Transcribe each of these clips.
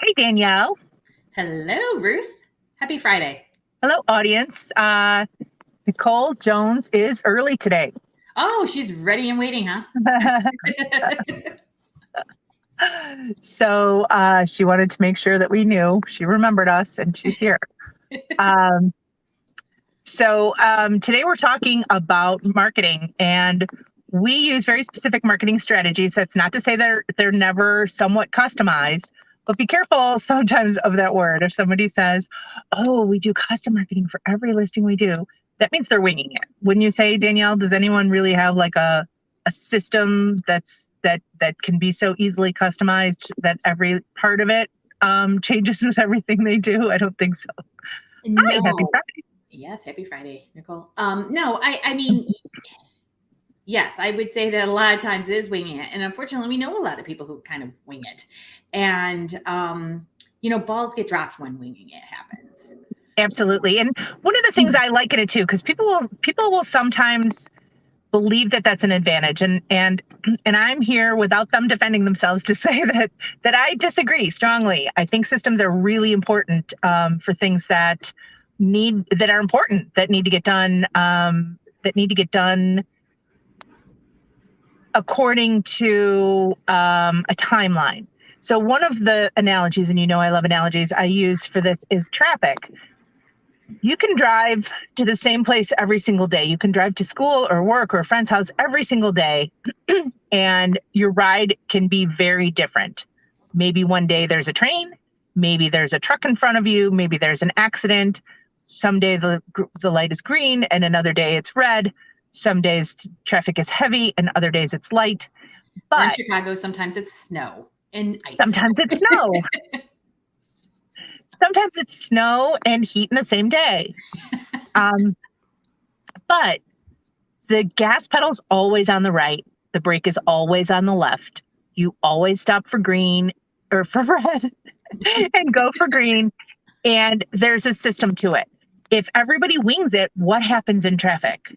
Hey, Danielle. Hello, Ruth. Happy Friday. Hello, audience. Nicole Jones is early today. Oh, she's ready and waiting, huh? So she wanted to make sure that we knew she remembered us and she's here. Um, so today we're talking about marketing, and we use very specific marketing strategies. That's not to say they're never somewhat customized, but be careful sometimes of that word. If somebody says, "Oh, we do custom marketing for every listing we do," that means they're winging it. When you say, Danielle, does anyone really have like a system that can be so easily customized that every part of it changes with everything they do? I don't think so. Hi, happy No. Friday. Yes, happy Friday, Nicole. No, I mean, yes, I would say that a lot of times it is winging it. And unfortunately, we know a lot of people who kind of wing it. And, balls get dropped when winging it happens. Absolutely. And one of the things I like in it too, because people will sometimes believe that that's an advantage, and I'm here without them defending themselves to say that I disagree strongly. I think systems are really important for things that are important, that need to get done, according to a timeline. So one of the analogies, and I love analogies, I use for this is traffic. You can drive to the same place every single day. You can drive to school or work or a friend's house every single day, and your ride can be very different. Maybe one day there's a train, maybe there's a truck in front of you, maybe there's an accident. Some day the light is green, and another day it's red. Some days traffic is heavy, and other days it's light. Or in But Chicago, sometimes it's snow and ice. sometimes it's snow. Sometimes it's snow and heat in the same day. Um, but the gas pedal's always on the right. The brake is always on the left. You always stop for green or for red and go for green. And there's a system to it. If everybody wings it, what happens in traffic?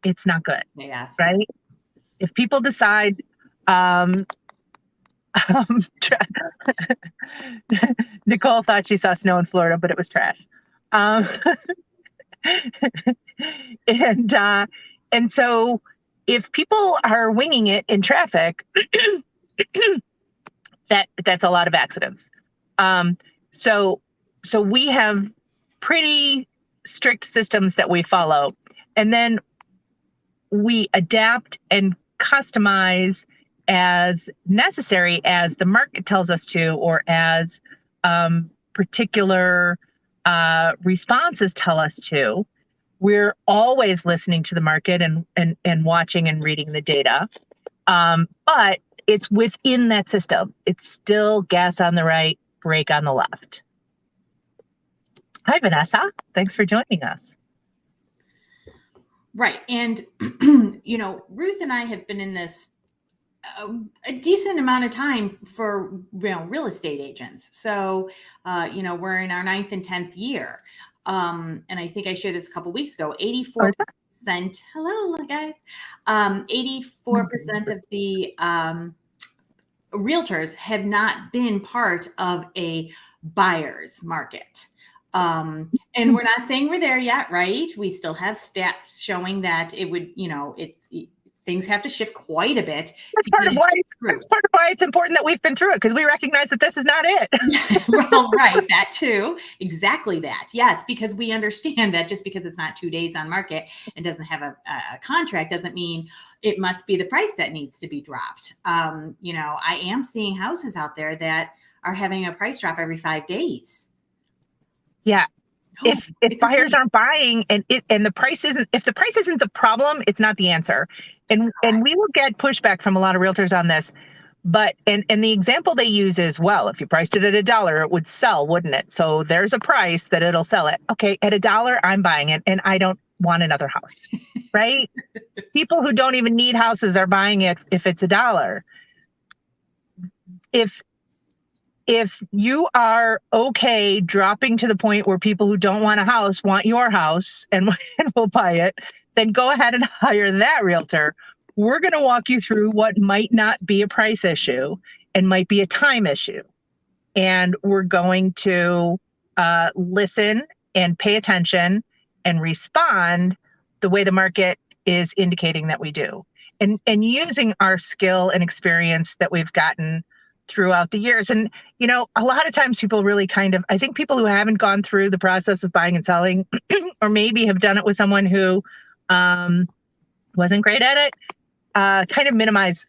It's not good, Yes. right? If people decide, um, Nicole thought she saw snow in Florida, but it was trash. Um, and and so if people are winging it in traffic, that's a lot of accidents. Um, so so we have pretty strict systems that we follow, and then we adapt and customize as necessary as the market tells us to, or as particular responses tell us to. We're always listening to the market and watching and reading the data. But it's within that system. It's still gas on the right, brake on the left. Hi, Vanessa. Thanks for joining us. Right. And, Ruth and I have been in this a decent amount of time for real estate agents. So, we're in our 9th and 10th year. And I think I shared this a couple weeks ago, 84%. Hello, guys. 84% of the realtors have not been part of a buyer's market. And we're not saying we're there yet, right? We still have stats showing that it would, things have to shift quite a bit. That's part of why it's important that we've been through it, because we recognize that this is not it. Well, right, that too. Exactly that. Yes, because we understand that just because it's not 2 days on market and doesn't have a contract doesn't mean it must be the price that needs to be dropped. I am seeing houses out there that are having a price drop every 5 days. Yeah. If buyers aren't buying and the price isn't, if the price isn't the problem, it's not the answer. And we will get pushback from a lot of realtors on this. But and the example they use is, well, if you priced it at $1, it would sell, wouldn't it? So there's a price that it'll sell at. Okay, at $1, I'm buying it, and I don't want another house, right? People who don't even need houses are buying it if it's $1. If you are okay dropping to the point where people who don't want a house want your house and will buy it, then go ahead and hire that realtor. We're going to walk you through what might not be a price issue and might be a time issue. and we're going to listen and pay attention and respond the way the market is indicating that we do. And using our skill and experience that we've gotten throughout the years. And, a lot of times people really I think people who haven't gone through the process of buying and selling, or maybe have done it with someone who wasn't great at it, kind of minimize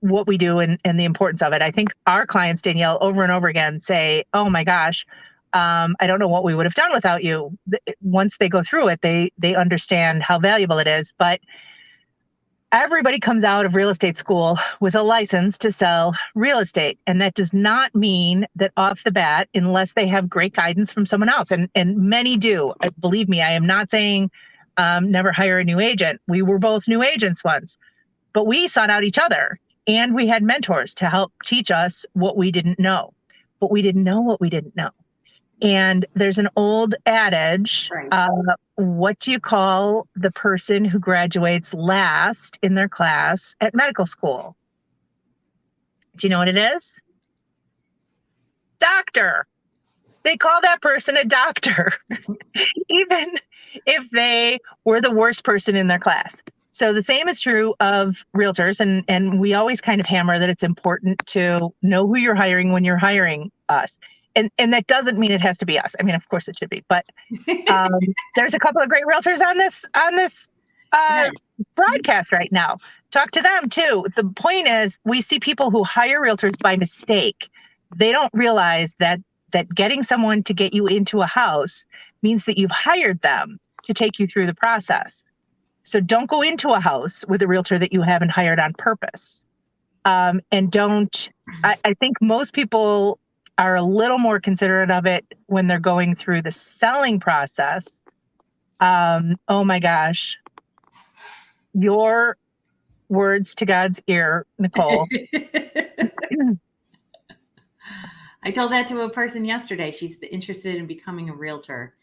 what we do and the importance of it. I think our clients, Danielle, over and over again say, oh my gosh, I don't know what we would have done without you. Once they go through it, they understand how valuable it is. But everybody comes out of real estate school with a license to sell real estate. And that does not mean that off the bat, unless they have great guidance from someone else, and many do. Believe me, I am not saying never hire a new agent. We were both new agents once, but we sought out each other and we had mentors to help teach us what we didn't know, but we didn't know what we didn't know. And there's an old adage, Right. What do you call the person who graduates last in their class at medical school? Do you know what it is? Doctor. They call that person a doctor, even if they were the worst person in their class. So the same is true of realtors. And we always kind of hammer that it's important to know who you're hiring when you're hiring us. And that doesn't mean it has to be us. I mean, of course it should be, but there's a couple of great realtors on this broadcast right now. Talk to them too. The point is, we see people who hire realtors by mistake. They don't realize that getting someone to get you into a house means that you've hired them to take you through the process. So don't go into a house with a realtor that you haven't hired on purpose. I think most people are a little more considerate of it when they're going through the selling process. Oh my gosh. Your words to God's ear, Nicole. I told that to a person yesterday. She's interested in becoming a realtor.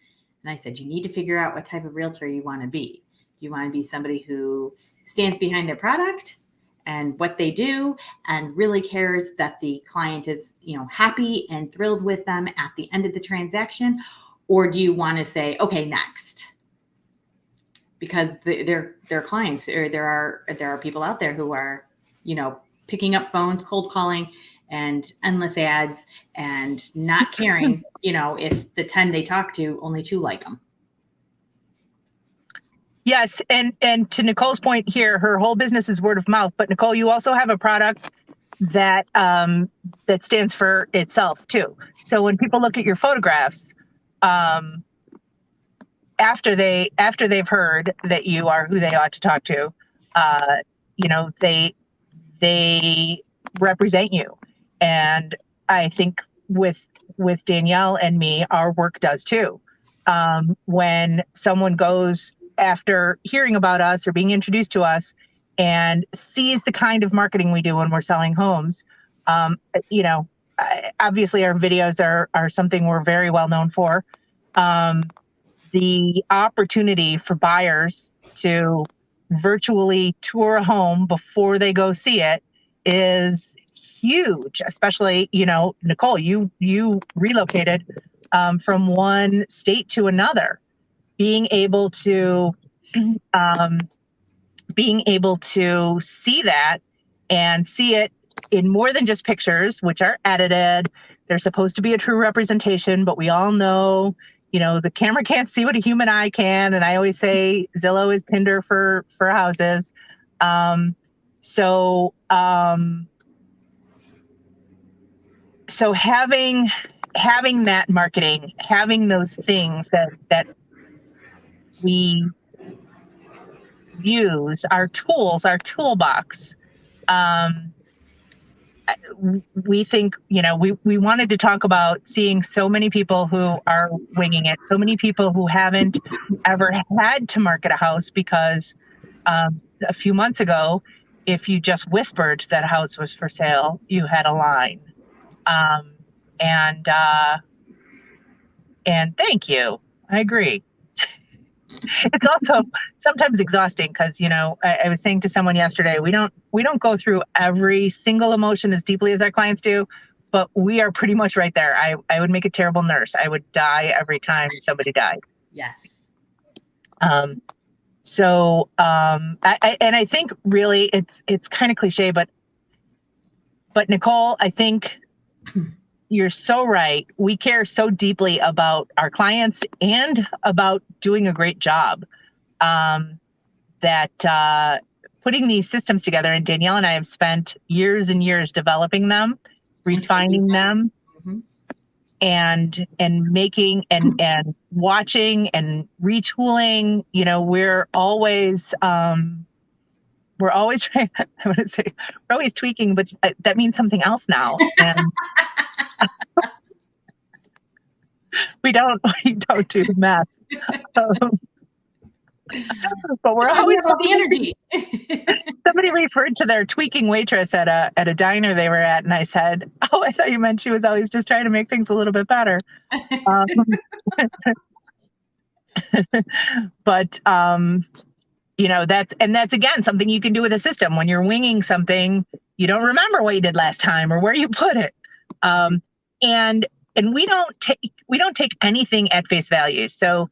And I said, you need to figure out what type of realtor you want to be. You want to be somebody who stands behind their product and what they do and really cares that the client is, happy and thrilled with them at the end of the transaction? Or do you want to say, okay, next? Because they're clients, or there are people out there who are, picking up phones, cold calling, and endless ads, and not caring, if the 10 they talk to, only 2 like them. Yes, and to Nicole's point here, her whole business is word of mouth. But Nicole, you also have a product that that stands for itself too. So when people look at your photographs, after they've heard that you are who they ought to talk to, they represent you. And I think with Danielle and me, our work does too. When someone goes after hearing about us or being introduced to us and sees the kind of marketing we do when we're selling homes, obviously our videos are something we're very well known for. The opportunity for buyers to virtually tour a home before they go see it is huge, especially, Nicole, you relocated from one state to another. Being able to see that and see it in more than just pictures, which are edited. They're supposed to be a true representation, but we all know, the camera can't see what a human eye can. And I always say Zillow is Tinder for houses. So having that marketing, having those things that we use, our tools, our toolbox. We think, we wanted to talk about seeing so many people who are winging it, so many people who haven't ever had to market a house because a few months ago, if you just whispered that a house was for sale, you had a line. And thank you. I agree. It's also sometimes exhausting because, I was saying to someone yesterday, we don't go through every single emotion as deeply as our clients do, but we are pretty much right there. I would make a terrible nurse. I would die every time somebody died. Yes. I think really it's kind of cliche, but Nicole, I think you're so right. We care so deeply about our clients and about doing a great job, that putting these systems together, and Danielle and I have spent years and years developing them, refining them, and making and watching and retooling. You know, we're always trying, I want to say we're always tweaking, but that means something else now. And we don't do the math. But we're always about the energy. Somebody referred to their tweaking waitress at a diner they were at, and I said, "Oh, I thought you meant she was always just trying to make things a little bit better." But you know, that's again something you can do with a system. When you're winging something, you don't remember what you did last time or where you put it, and we don't take anything at face value. So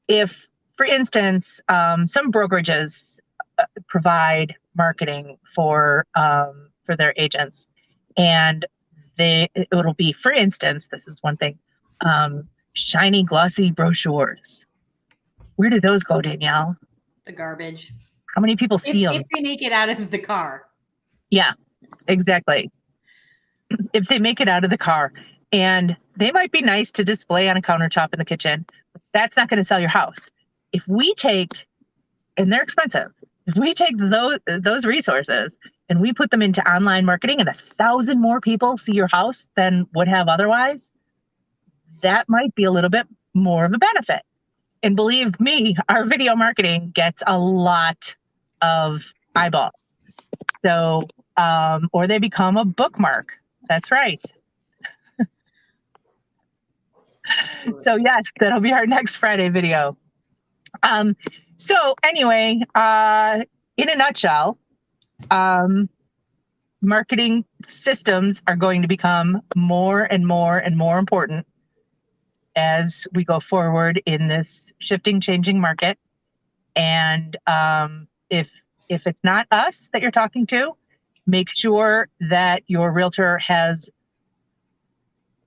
if, for instance, some brokerages provide marketing for their agents, and it'll be, for instance, this is one thing, shiny, glossy brochures. Where do those go, Danielle? The garbage. How many people see them? If they make it out of the car. Yeah, exactly. If they make it out of the car, and they might be nice to display on a countertop in the kitchen, but that's not going to sell your house. If we take, and they're expensive, if we take those resources and we put them into online marketing, and 1,000 more people see your house than would have otherwise, that might be a little bit more of a benefit. And believe me, our video marketing gets a lot of eyeballs. So, or they become a bookmark. That's right. So yes, that'll be our next Friday video. So anyway, in a nutshell, marketing systems are going to become more and more and more important as we go forward in this shifting, changing market. And if it's not us that you're talking to, make sure that your realtor has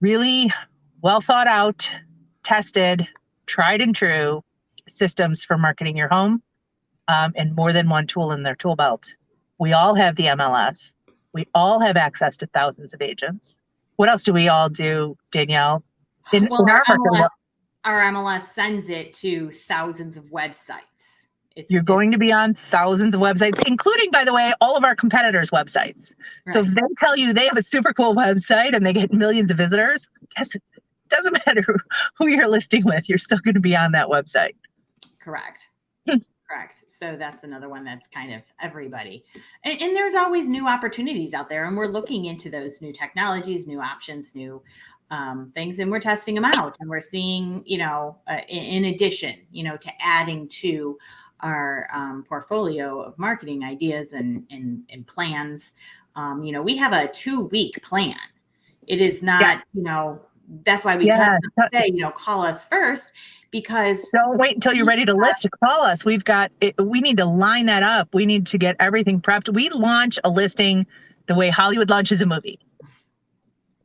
really well thought out, tested, tried and true systems for marketing your home, and more than one tool in their tool belt. We all have the MLS. We all have access to thousands of agents. What else do we all do, Danielle? Our MLS sends it to thousands of websites. You're going to be on thousands of websites, including, by the way, all of our competitors' websites. Right. So if they tell you they have a super cool website and they get millions of visitors, guess it doesn't matter who you're listing with, you're still going to be on that website. Correct. Correct. So that's another one that's kind of everybody. And there's always new opportunities out there. And we're looking into those new technologies, new options, new things, and we're testing them out. And we're seeing, in addition, to adding to our portfolio of marketing ideas and plans, we have a 2-week plan. It is not, that's why we say, call us first, because don't wait until you're ready to list to call us. We need to line that up. We need to get everything prepped. We launch a listing the way Hollywood launches a movie,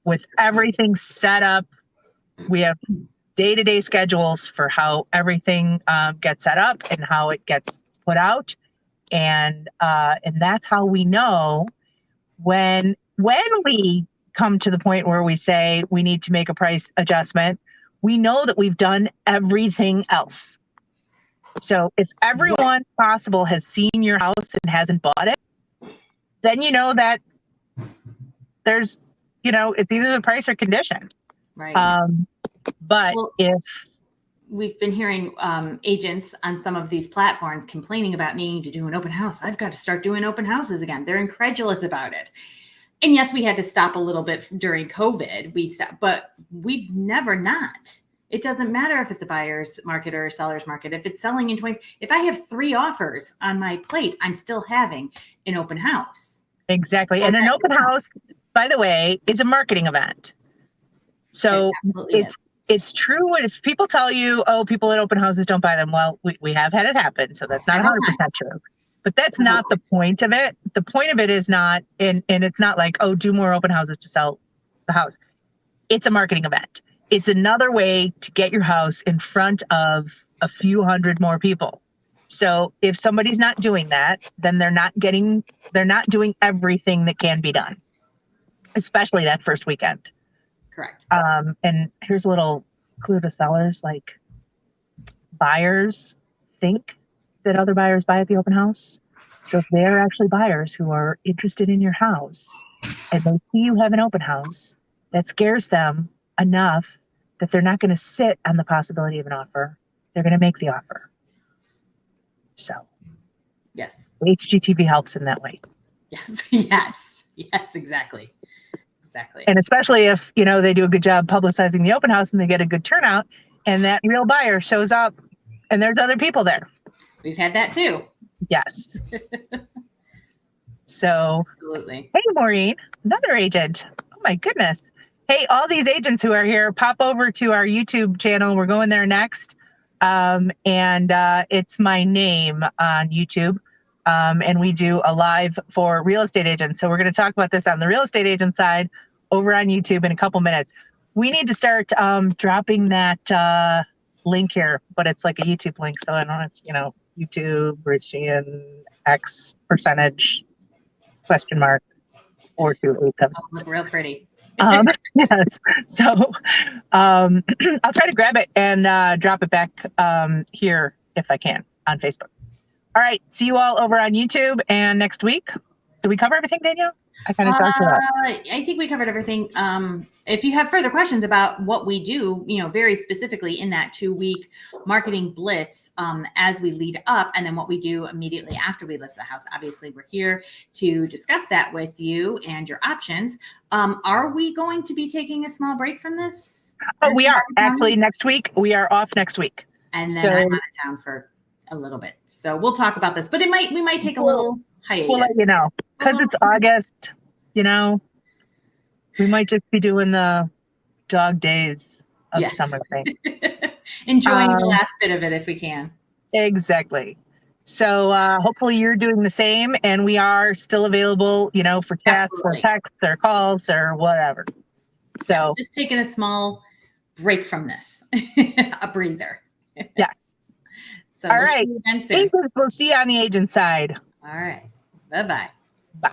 with everything set up. We have day-to-day schedules for how everything gets set up and how it gets put out. And that's how we know when we come to the point where we say we need to make a price adjustment, we know that we've done everything else. So if everyone possible has seen your house and hasn't bought it, then you know that there's, it's either the price or condition. Right. But if we've been hearing agents on some of these platforms complaining about needing to do an open house, I've got to start doing open houses again. They're incredulous about it. And yes, we had to stop a little bit during COVID. We stopped, but we've never not. It doesn't matter if it's a buyer's market or a seller's market. If it's selling in 20, if I have 3 offers on my plate, I'm still having an open house. Exactly. And an open house by the way, is a marketing event. So It absolutely is. it's true if people tell you, oh, people at open houses don't buy them. Well, we have had it happen, so that's not Several 100% times. true. But that's Several not the times. point of it. The point of it is not, and it's not like, oh, do more open houses to sell the house. It's a marketing event. It's another way to get your house in front of a few hundred more people. So if somebody's not doing that, then they're not doing everything that can be done, especially that first weekend. Correct. And here's a little clue to sellers, like buyers think that other buyers buy at the open house. So if they're actually buyers who are interested in your house and they see you have an open house, that scares them enough that they're not going to sit on the possibility of an offer. They're going to make the offer. So Yes. HGTV helps in that way. Yes. Yes, exactly. Exactly. And especially if, they do a good job publicizing the open house and they get a good turnout and that real buyer shows up and there's other people there. We've had that too. Yes. So, Absolutely. hey, Maureen, another agent. Oh my goodness. Hey, all these agents who are here, pop over to our YouTube channel. We're going there next. And it's my name on YouTube. And we do a live for real estate agents. So we're going to talk about this on the real estate agent side over on YouTube in a couple minutes. We need to start dropping that link here, but it's like a YouTube link. So I know it's, YouTube, Richie, X percentage, question mark, 4287. Oh, look real pretty. Yes. So I'll try to grab it and drop it back here if I can on Facebook. All right. See you all over on YouTube and next week. Did we cover everything, Danielle? I kind of talked about. I think we covered everything. If you have further questions about what we do, very specifically in that 2-week marketing blitz, as we lead up, and then what we do immediately after we list the house, obviously we're here to discuss that with you and your options. Are we going to be taking a small break from this? Oh, we are actually next week. We are off next week. And then I'm out of town for a little bit. So we'll talk about this, but we might take a little hiatus. We'll let you know because it's August, we might just be doing the dog days of summer thing. Enjoying the last bit of it if we can. Exactly. So hopefully you're doing the same and we are still available, for chats or texts or calls or whatever. So just taking a small break from this, a breather. Yes. So all right. Agents, we'll see you on the agent side. All right. Bye-bye. Bye.